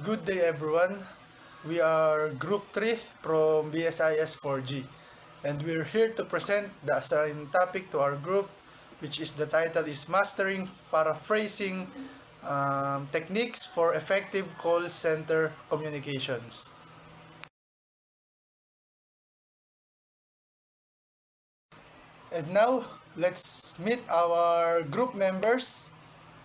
Good day everyone. We are Group 3 from BSIS 4G and we're here to present the assigned topic to our group, which is the title is Mastering Paraphrasing Techniques for Effective Call Center Communications. And now, let's meet our group members.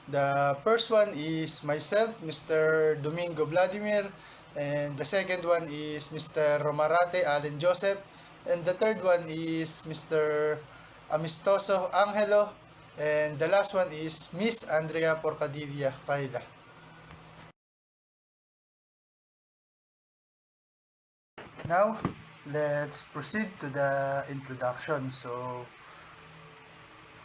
The first one is myself, Mr. Domingo Vladimir, and the second one is Mr. Romarate Allen Joseph, and the third one is Mr. Amistoso Angelo, and the last one is Miss Andrea Porcadilla Paida. Now, let's proceed to the introduction. So,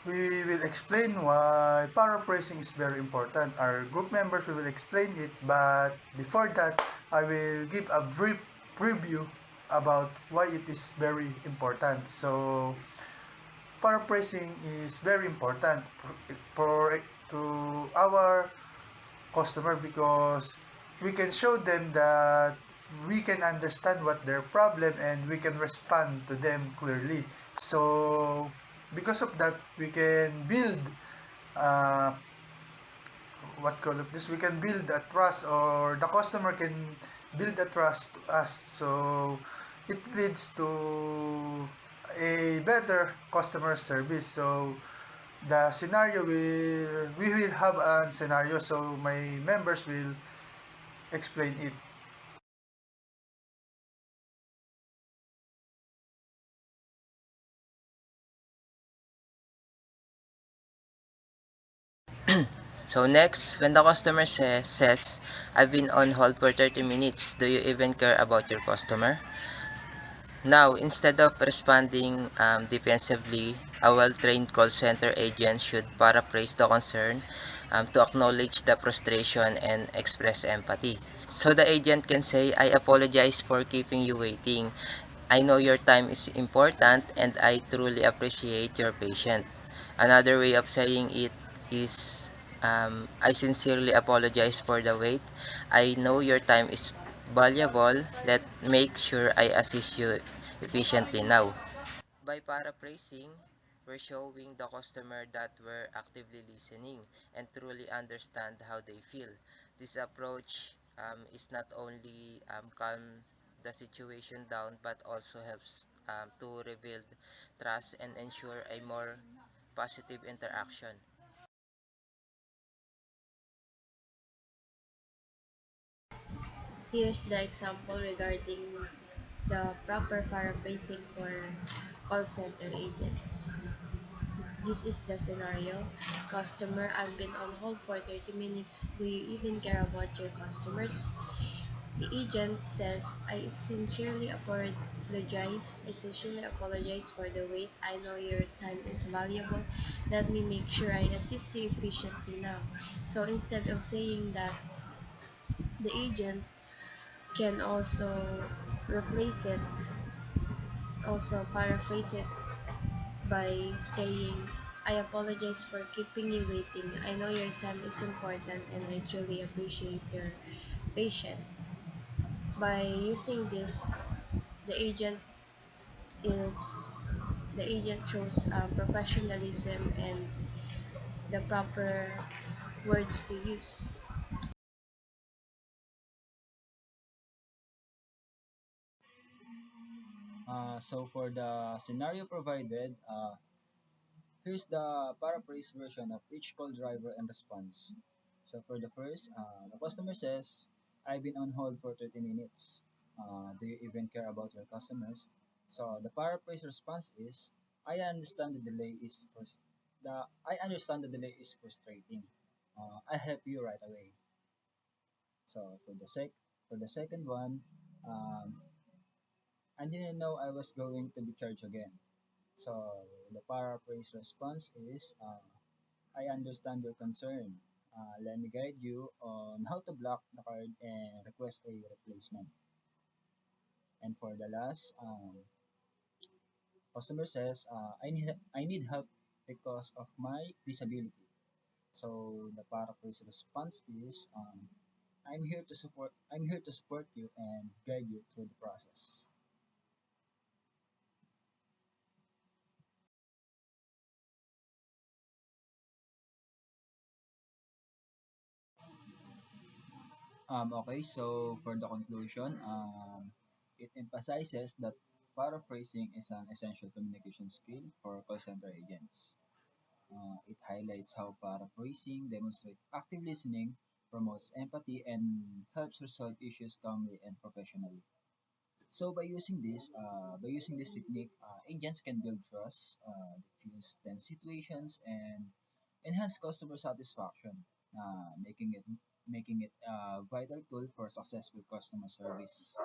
we will explain why paraphrasing is very important. Our group members will explain it, but before that, I will give a brief preview about why it is very important. So, paraphrasing is very important for to our customer because we can show them that we can understand what their problem and we can respond to them clearly. So because of that, we can build uh, what call of this, we can build a trust, or the customer can build a trust to us. So it leads to a better customer service. So the scenario will we will have a scenario, so my members will explain it. So next, when the customer says, I've been on hold for 30 minutes, do you even care about your customer? Now, instead of responding defensively, a well-trained call center agent should paraphrase the concern to acknowledge the frustration and express empathy. So the agent can say, I apologize for keeping you waiting. I know your time is important and I truly appreciate your patience. Another way of saying it is, I sincerely apologize for the wait. I know your time is valuable. Let make sure I assist you efficiently now. By paraphrasing, we're showing the customer that we're actively listening and truly understand how they feel. This approach is not only calm the situation down but also helps to rebuild trust and ensure a more positive interaction. Here's the example regarding the proper paraphrasing for call center agents. This is the scenario. Customer, I've been on hold for 30 minutes. Do you even care about your customers? The agent says, I sincerely apologize for the wait. I know your time is valuable. Let me make sure I assist you efficiently now. So instead of saying that, the agent can replace it, also paraphrase it by saying, I apologize for keeping you waiting. I know your time is important and I truly appreciate your patience. By using this, the agent is the agent shows professionalism and the proper words to use. So for the scenario provided, here's the paraphrase version of each call driver and response. So for the first, the customer says, I've been on hold for 30 minutes. Do you even care about your customers? So the paraphrase response is, I understand the delay is frustrating. I help you right away. So for the second one, um, I didn't know I was going to be charged again. So the paraphrase response is, I understand your concern. Let me guide you on how to block the card and request a replacement. And for the last, customer says, I need help because of my disability. So the paraphrase response is, I'm here to support you and guide you through the process. Okay, so for the conclusion, it emphasizes that paraphrasing is an essential communication skill for call center agents. It highlights how paraphrasing demonstrates active listening, promotes empathy, and helps resolve issues calmly and professionally. So by using this technique, agents can build trust, diffuse tense situations, and enhance customer satisfaction, making it a vital tool for successful customer service.